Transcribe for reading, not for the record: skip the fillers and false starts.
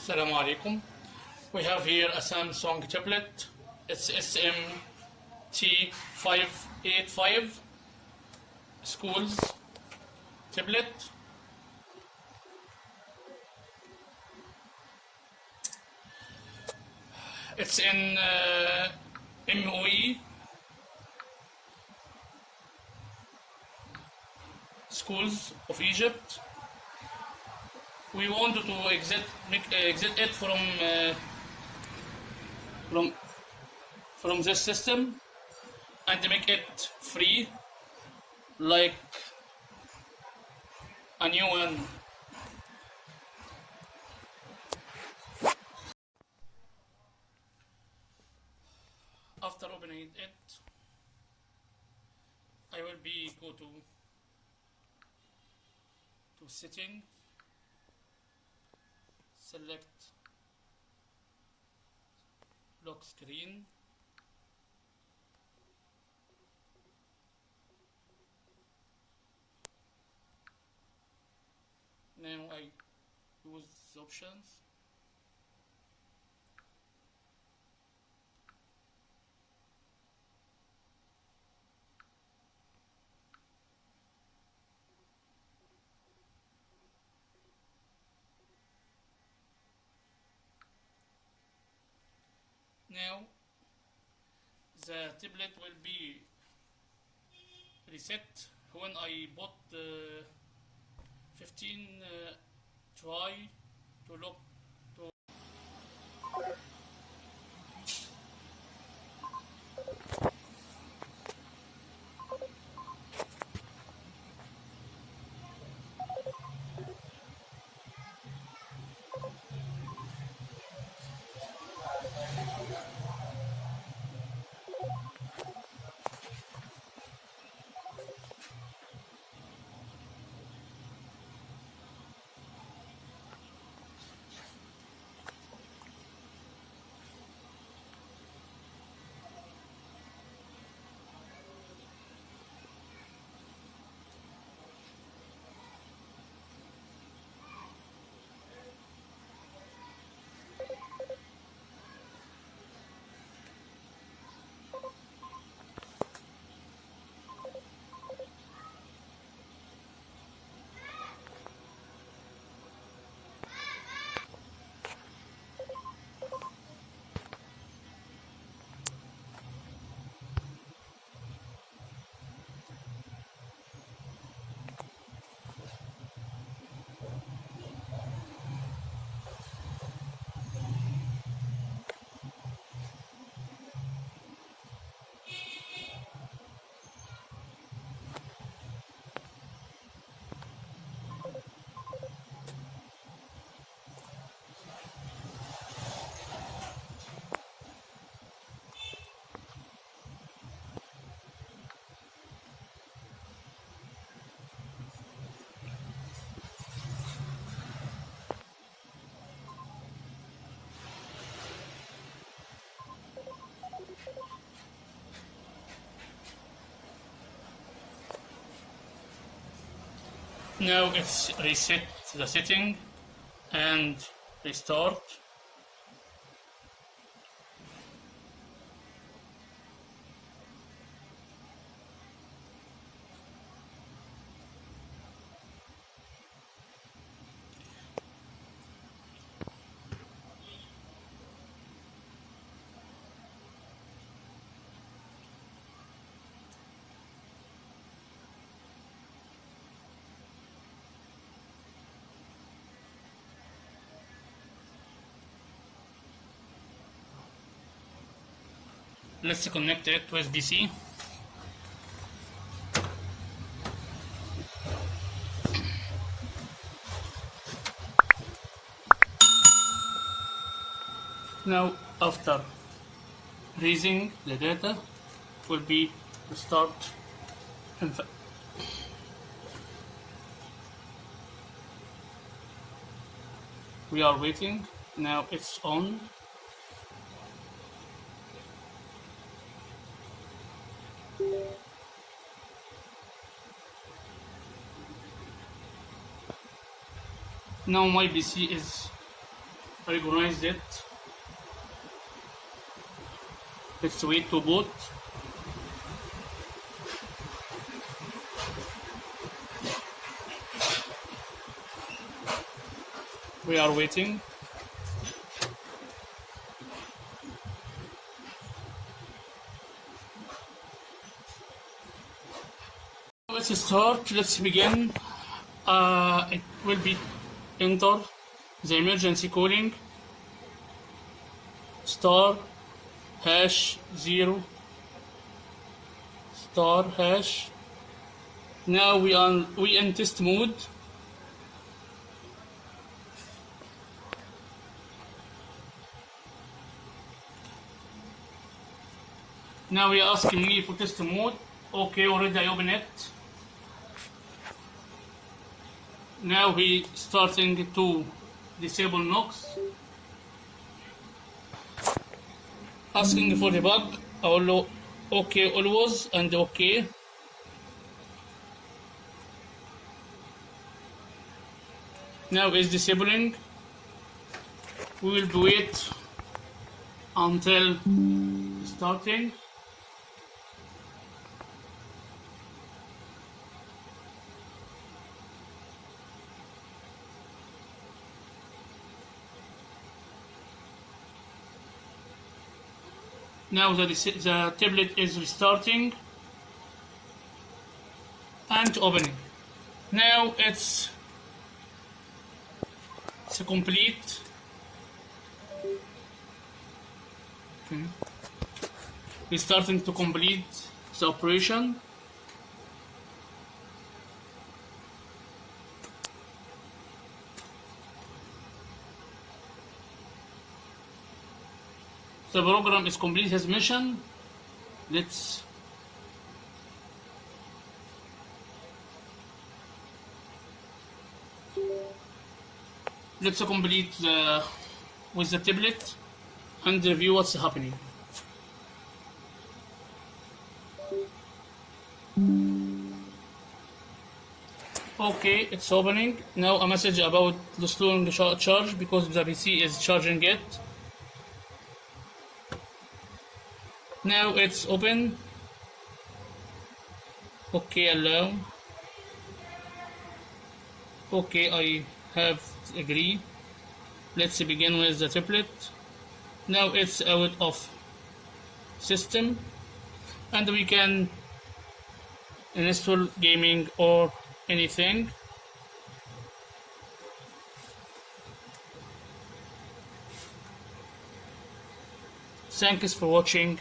Assalamu alaikum. We have here a Samsung tablet. It's SM-T585 schools tablet. It's in MOE schools of Egypt. We wanted to exit it from this system and make it free, like a new one. After opening it, I will go to setting, select lock screen, now I use the options. Now the tablet will be reset when I bought 15 try to look to now it's reset the setting and restart. Let's connect it with PC. Now, after raising the data, will be start. We are waiting. Now it's on. Now my PC is recognized it. Let's wait to boot. We are waiting. Let's start. Let's begin. It will be enter the emergency calling *#0 *#. Now we in test mode. Now we are asking me for test mode. Okay, already I open it. Now we starting to disable Knox. Asking for debug. I will okay always and okay. Now is disabling. We will wait until starting. Now the tablet is restarting and opening. Now it's complete. Okay. We're starting to complete the operation. The program is complete his mission. Let's complete with the tablet and review what's happening. Okay, it's opening. Now a message about the slowing charge because the PC is charging it. Now it's open. Okay, allow. Okay, I have to agree. Let's begin with the tablet. Now it's out of system and we can install gaming or anything. Thanks for watching.